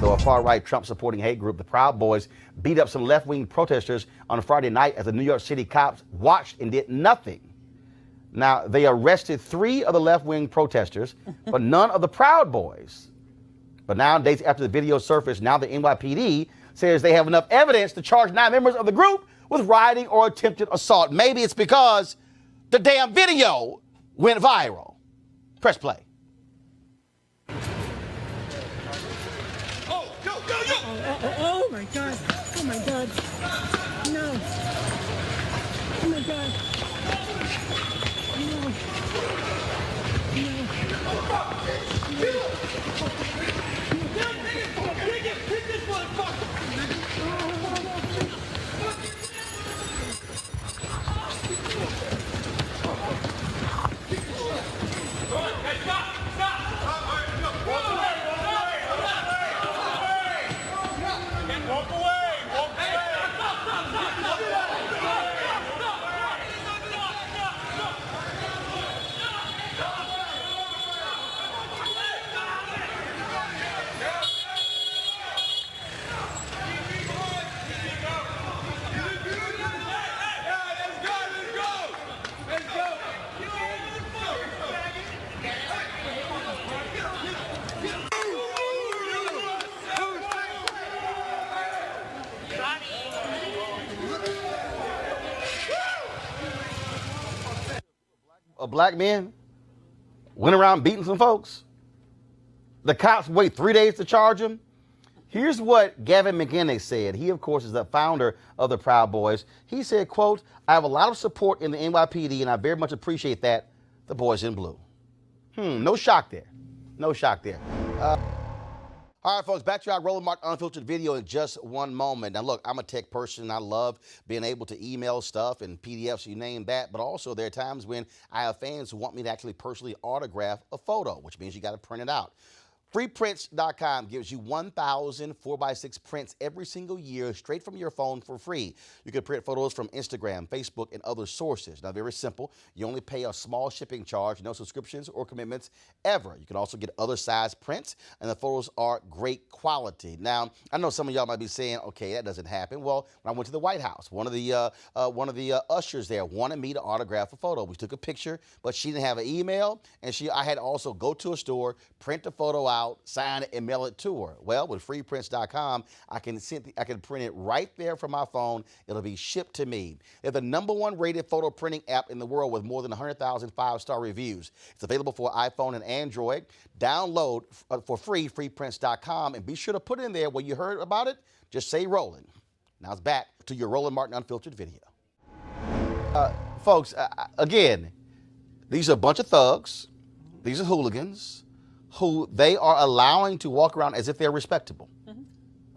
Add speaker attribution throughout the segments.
Speaker 1: though a far-right Trump-supporting hate group, the Proud Boys, beat up some left-wing protesters on a Friday night as the New York City cops watched and did nothing. Now, they arrested 3 of the left-wing protesters, but none of the Proud Boys. But now, days after the video surfaced, now the NYPD says they have enough evidence to charge 9 members of the group with rioting or attempted assault. Maybe it's because the damn video went viral. Press play.
Speaker 2: Oh my God. Oh my God. No. Oh my God. No.
Speaker 1: A black man went around beating some folks. The cops wait 3 days to charge him. Here's what Gavin McInnes said. He, of course, is the founder of the Proud Boys. He said, quote, "I have a lot of support in the NYPD, and I very much appreciate that. The boys in blue." No shock there. No shock there. All right, folks, back to our Roland Martin Unfiltered video in just one moment. Now, look, I'm a tech person. I love being able to email stuff and PDFs, you name that. But also, there are times when I have fans who want me to actually personally autograph a photo, which means you got to print it out. Freeprints.com gives you 1,000 4x6 prints every single year straight from your phone for free. You can print photos from Instagram, Facebook, and other sources. Now, very simple. You only pay a small shipping charge, no subscriptions or commitments ever. You can also get other size prints, and the photos are great quality. Now, I know some of y'all might be saying, okay, that doesn't happen. Well, when I went to the White House, one of the ushers there wanted me to autograph a photo. We took a picture, but she didn't have an email, and I had to also go to a store, print the photo out, sign it, and mail it to her. Well, with freeprints.com, I can print it right there from my phone. It'll be shipped to me. They're the #1 rated photo printing app in the world with more than 100,000 5-star reviews. It's available for iPhone and Android. Download for free freeprints.com, and be sure to put in there where you heard about it. Just say Roland. Now it's back to your Roland Martin Unfiltered video. Folks, again, these are a bunch of thugs. These are hooligans who they are allowing to walk around as if they're respectable.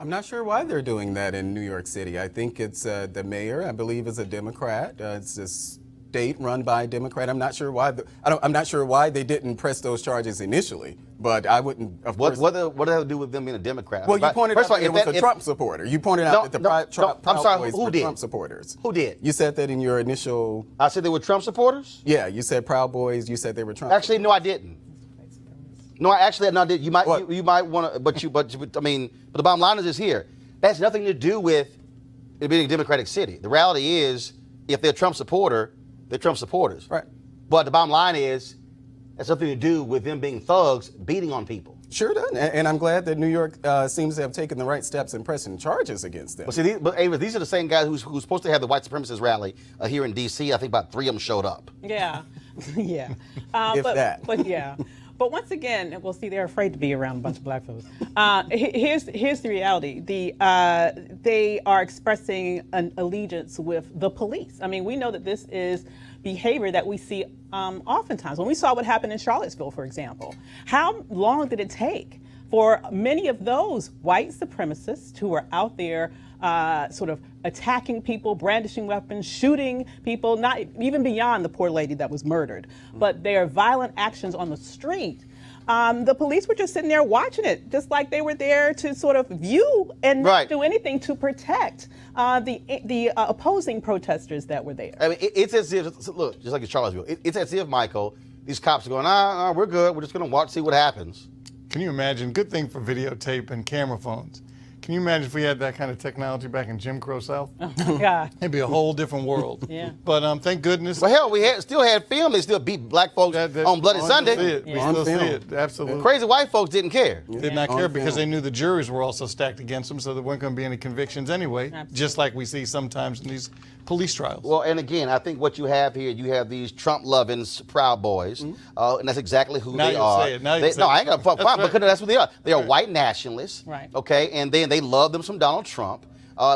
Speaker 3: I'm not sure why they're doing that in New York City. I think it's the mayor, I believe, is a Democrat. It's a state run by a Democrat. I'm not sure why. I'm not sure why they didn't press those charges initially. But I wouldn't. Of course.
Speaker 1: What does that have to do with them being a Democrat?
Speaker 3: Well, you pointed out that it was a Trump supporter. You pointed out that the Proud Boys were Trump supporters.
Speaker 1: Who did?
Speaker 3: You said that in your initial.
Speaker 1: I said they were Trump supporters?
Speaker 3: Yeah, you said Proud Boys. You said they were Trump.
Speaker 1: Actually, no, I didn't. No, I actually no, I did. You might want to, but the bottom line is this here. That has nothing to do with it being a Democratic city. The reality is, if they're Trump supporter, they're Trump supporters.
Speaker 3: Right.
Speaker 1: But the bottom line is, that's something to do with them being thugs beating on people.
Speaker 3: Sure does, and I'm glad that New York seems to have taken the right steps in pressing charges against them.
Speaker 1: But see, Ava, these are the same guys who's supposed to have the white supremacist rally here in D.C. I think about 3 of them showed up.
Speaker 4: Yeah, yeah.
Speaker 3: But
Speaker 4: yeah. But once again, we'll see, they're afraid to be around a bunch of black folks. Here's the reality. They are expressing an allegiance with the police. I mean, we know that this is behavior that we see oftentimes. When we saw what happened in Charlottesville, for example, how long did it take for many of those white supremacists who were out there sort of attacking people, brandishing weapons, shooting people, not even beyond the poor lady that was murdered, but their violent actions on the street. The police were just sitting there watching it, just like they were there to sort of view and not do anything to protect the opposing protesters that were there.
Speaker 1: I mean, it's as if, look, just like in Charlottesville, it's as if, Michael, these cops are going, we're good. We're just going to watch, see what happens.
Speaker 5: Can you imagine? Good thing for videotape and camera phones. Can you imagine if we had that kind of technology back in Jim Crow South?
Speaker 4: God.
Speaker 5: It'd be a whole different world.
Speaker 4: Yeah.
Speaker 5: But thank goodness.
Speaker 1: Well, hell, we still had film. They still beat black folks on Bloody Sunday.
Speaker 5: We
Speaker 3: On
Speaker 5: still see
Speaker 3: film.
Speaker 5: it. Absolutely.
Speaker 1: Crazy white folks didn't care.
Speaker 5: Did not
Speaker 3: On
Speaker 5: care because
Speaker 3: film.
Speaker 5: they knew the juries were also stacked against them, so there weren't going to be any convictions anyway,
Speaker 4: Absolutely.
Speaker 5: just like we see sometimes in these police trials.
Speaker 1: Well, and again, I think what you have here, you have these Trump-loving Proud Boys, and that's exactly who
Speaker 5: Now
Speaker 1: they
Speaker 5: you
Speaker 1: are.
Speaker 5: say it. Now you
Speaker 1: They-
Speaker 5: say
Speaker 1: no,
Speaker 5: it.
Speaker 1: I ain't gonna fuck
Speaker 5: That's
Speaker 1: fine,
Speaker 5: right.
Speaker 1: because that's what they are. They are
Speaker 5: Right.
Speaker 1: white nationalists,
Speaker 4: Right.
Speaker 1: okay, and then they love them some Donald Trump,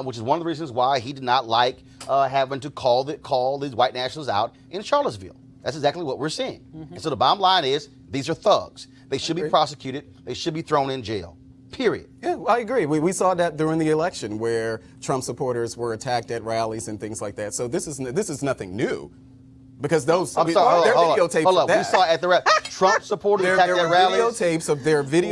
Speaker 1: which is one of the reasons why he did not like having to call these white nationalists out in Charlottesville. That's exactly what we're seeing. And so the bottom line is, these are thugs. They should be prosecuted. They should be thrown in jail. Period.
Speaker 3: Yeah, I agree. We saw that during the election where Trump supporters were attacked at rallies and things like that. So this is nothing new, because those
Speaker 1: I'm sorry,
Speaker 3: they're
Speaker 1: hold on.
Speaker 3: videotapes
Speaker 1: Hold
Speaker 3: of
Speaker 1: on.
Speaker 3: that.
Speaker 1: We saw at the Trump supporters
Speaker 3: There
Speaker 1: attacked
Speaker 3: were
Speaker 1: at rallies.
Speaker 3: videotapes of Trump supporters being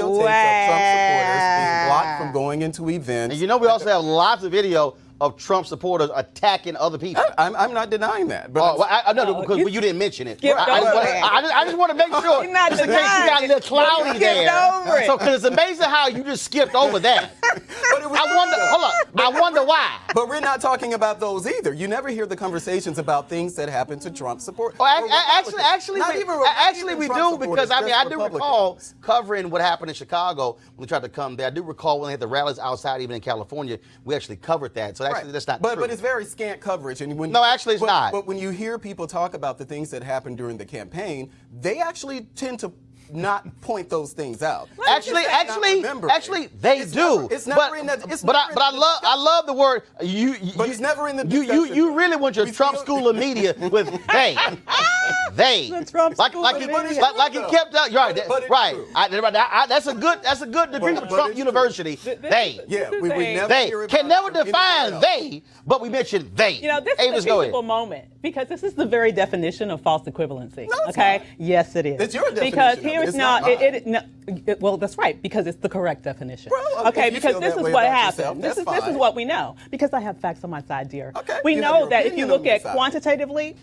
Speaker 3: blocked from going into events.
Speaker 1: And you know we also have lots of video of Trump supporters attacking other people.
Speaker 3: I'm not denying that, but
Speaker 1: Oh, well, I know
Speaker 4: Oh,
Speaker 1: because
Speaker 4: you
Speaker 1: you didn't mention it.
Speaker 4: skipped
Speaker 1: I just
Speaker 4: over
Speaker 1: wanna-
Speaker 4: it.
Speaker 1: I just want to make sure.
Speaker 4: You're not
Speaker 1: just in case you got a little cloudy
Speaker 4: You
Speaker 1: there.
Speaker 4: skipped over it.
Speaker 1: So, because it's amazing how you just skipped over that.
Speaker 3: But it was
Speaker 1: I wonder. Hold on. I wonder why.
Speaker 3: But we're not talking about those either. You never hear the conversations about things that happen to Trump support.
Speaker 1: Well,
Speaker 3: or Republicans.
Speaker 1: actually,
Speaker 3: Not
Speaker 1: we,
Speaker 3: even
Speaker 1: actually we
Speaker 3: Trump
Speaker 1: do, because
Speaker 3: supporters,
Speaker 1: I
Speaker 3: just
Speaker 1: do recall
Speaker 3: Republicans.
Speaker 1: covering what happened in Chicago when they tried to come there. I do recall when they had the rallies outside, even in California, we actually covered that. So actually,
Speaker 3: Right.
Speaker 1: that's not
Speaker 3: but,
Speaker 1: true.
Speaker 3: But it's very scant coverage. And when,
Speaker 1: No, actually it's not.
Speaker 3: But when you hear people talk about the things that happened during the campaign, they actually tend to not point those things out.
Speaker 1: Actually, they
Speaker 3: It's
Speaker 1: do.
Speaker 3: Never, it's never in that. It's
Speaker 1: but
Speaker 3: never in
Speaker 1: I
Speaker 3: the
Speaker 1: love
Speaker 3: discussion.
Speaker 1: the word you.
Speaker 3: But it's never in the
Speaker 1: you
Speaker 3: discussion.
Speaker 1: really want your
Speaker 3: We
Speaker 1: Trump
Speaker 3: feel-
Speaker 1: school of media with they.
Speaker 4: The Trump
Speaker 1: like
Speaker 4: school
Speaker 1: like
Speaker 4: of
Speaker 1: he,
Speaker 4: media.
Speaker 1: like he kept out. You're right.
Speaker 3: But it's
Speaker 1: right.
Speaker 3: true.
Speaker 1: That's a good degree
Speaker 3: But
Speaker 1: for Trump
Speaker 3: it's
Speaker 1: University. They.
Speaker 3: Yeah, we
Speaker 4: They-
Speaker 3: never
Speaker 1: They
Speaker 3: hear about
Speaker 1: can
Speaker 3: it
Speaker 1: never
Speaker 3: from anyone
Speaker 1: define
Speaker 3: else.
Speaker 1: they, but we mentioned they.
Speaker 4: You know, this
Speaker 1: Avis,
Speaker 4: is a
Speaker 1: go ahead.
Speaker 4: teachable moment, because this is the very definition of false equivalency.
Speaker 3: No, it's
Speaker 4: okay?
Speaker 3: not.
Speaker 4: Yes, it is.
Speaker 3: It's your definition
Speaker 4: Because
Speaker 3: of
Speaker 4: here
Speaker 3: it.
Speaker 4: it's
Speaker 3: It's not mine.
Speaker 4: well, that's right, because it's the correct definition.
Speaker 3: Well,
Speaker 4: okay,
Speaker 3: if you
Speaker 4: because
Speaker 3: feel
Speaker 4: this
Speaker 3: that
Speaker 4: is
Speaker 3: way
Speaker 4: what
Speaker 3: about
Speaker 4: happened.
Speaker 3: yourself,
Speaker 4: This
Speaker 3: that's
Speaker 4: is
Speaker 3: fine.
Speaker 4: what we know, because I have facts on my side, dear.
Speaker 3: Okay,
Speaker 4: We
Speaker 3: you have
Speaker 4: know
Speaker 3: your
Speaker 4: that if you
Speaker 3: opinion
Speaker 4: look
Speaker 3: on your
Speaker 4: at
Speaker 3: side.
Speaker 4: quantitatively,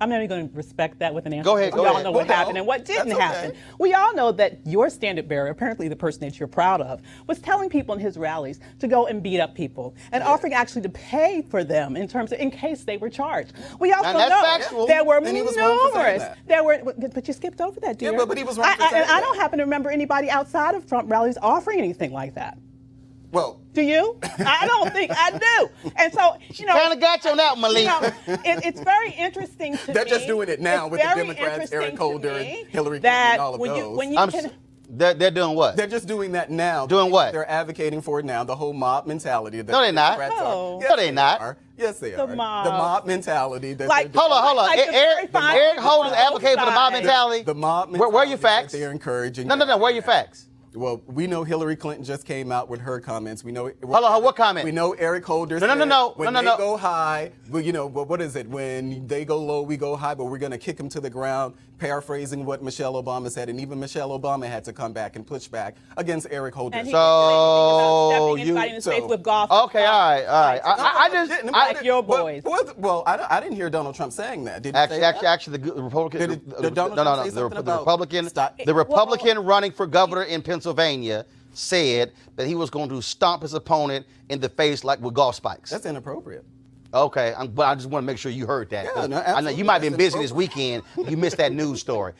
Speaker 4: I'm not even going to respect that with an answer.
Speaker 1: Go ahead,
Speaker 4: We
Speaker 1: go
Speaker 4: all
Speaker 1: ahead.
Speaker 4: know what
Speaker 3: Well,
Speaker 4: happened and what didn't
Speaker 3: that's okay.
Speaker 4: happen. We all know that your standard bearer, apparently the person that you're proud of, was telling people in his rallies to go and beat up people and offering actually to pay for them in case they were charged. We also
Speaker 1: And that's
Speaker 4: know
Speaker 1: factual.
Speaker 4: there were
Speaker 3: And he was wrong for saying
Speaker 4: numerous.
Speaker 3: that.
Speaker 4: But you skipped over that, dear.
Speaker 3: Yeah, but he was wrong for saying
Speaker 4: And I
Speaker 3: that.
Speaker 4: don't happen to remember anybody outside of Trump rallies offering anything like that.
Speaker 3: Well,
Speaker 4: Do you? I don't think I do. And so,
Speaker 1: Kind of got you on that, Malik.
Speaker 4: it's very interesting to me.
Speaker 3: They're just doing it now
Speaker 4: It's
Speaker 3: with the
Speaker 4: very
Speaker 3: Democrats,
Speaker 4: interesting
Speaker 3: Eric
Speaker 4: to
Speaker 3: Holder
Speaker 4: me
Speaker 3: and Hillary Clinton
Speaker 4: that
Speaker 3: and all of
Speaker 4: when
Speaker 3: those.
Speaker 4: when you can.
Speaker 1: They're doing what?
Speaker 3: They're just doing that now.
Speaker 1: Doing what?
Speaker 3: They're advocating for it now, the whole mob mentality. That
Speaker 1: No, they're not.
Speaker 3: Democrats are.
Speaker 4: No.
Speaker 3: Yes,
Speaker 1: No, they're not.
Speaker 3: are. Yes, they
Speaker 4: The
Speaker 3: are.
Speaker 4: mob.
Speaker 3: The mob mentality. That
Speaker 4: Like-
Speaker 3: they're
Speaker 1: Hold on.
Speaker 4: Like the
Speaker 1: Eric
Speaker 4: very fine-
Speaker 1: Holder's advocating for the mob
Speaker 4: Side.
Speaker 1: mentality.
Speaker 3: The mob
Speaker 1: Where
Speaker 3: mentality.
Speaker 1: are your facts?
Speaker 3: That they're encouraging.
Speaker 1: No. Where are your facts?
Speaker 3: Well, we know Hillary Clinton just came out with her comments. We know.
Speaker 1: Hold on, what comment?
Speaker 3: We know Eric Holder.
Speaker 1: No.
Speaker 3: When
Speaker 1: No.
Speaker 3: they go high, well, what is it? When they go low, we go high, but we're going to kick them to the ground. Paraphrasing what Michelle Obama said, and even Michelle Obama had to come back and push back against Eric Holder.
Speaker 4: And he
Speaker 1: So
Speaker 4: stepping and
Speaker 1: you-
Speaker 4: fighting in the face
Speaker 3: so-
Speaker 4: with golf.
Speaker 1: Okay, all right. I just
Speaker 4: Like your boys.
Speaker 3: Well, I didn't hear Donald Trump saying that. Did he say that?
Speaker 1: actually, the Republican.
Speaker 3: Did Donald Trump say something about
Speaker 1: Republican.
Speaker 3: stop-
Speaker 1: The Republican running for governor in Pennsylvania said that he was going to stomp his opponent in the face like with golf spikes.
Speaker 3: That's inappropriate.
Speaker 1: Okay, but I just want to make sure you heard that.
Speaker 3: Yeah, no,
Speaker 1: I know you might have been
Speaker 3: absolutely.
Speaker 1: busy this weekend. You missed that news story.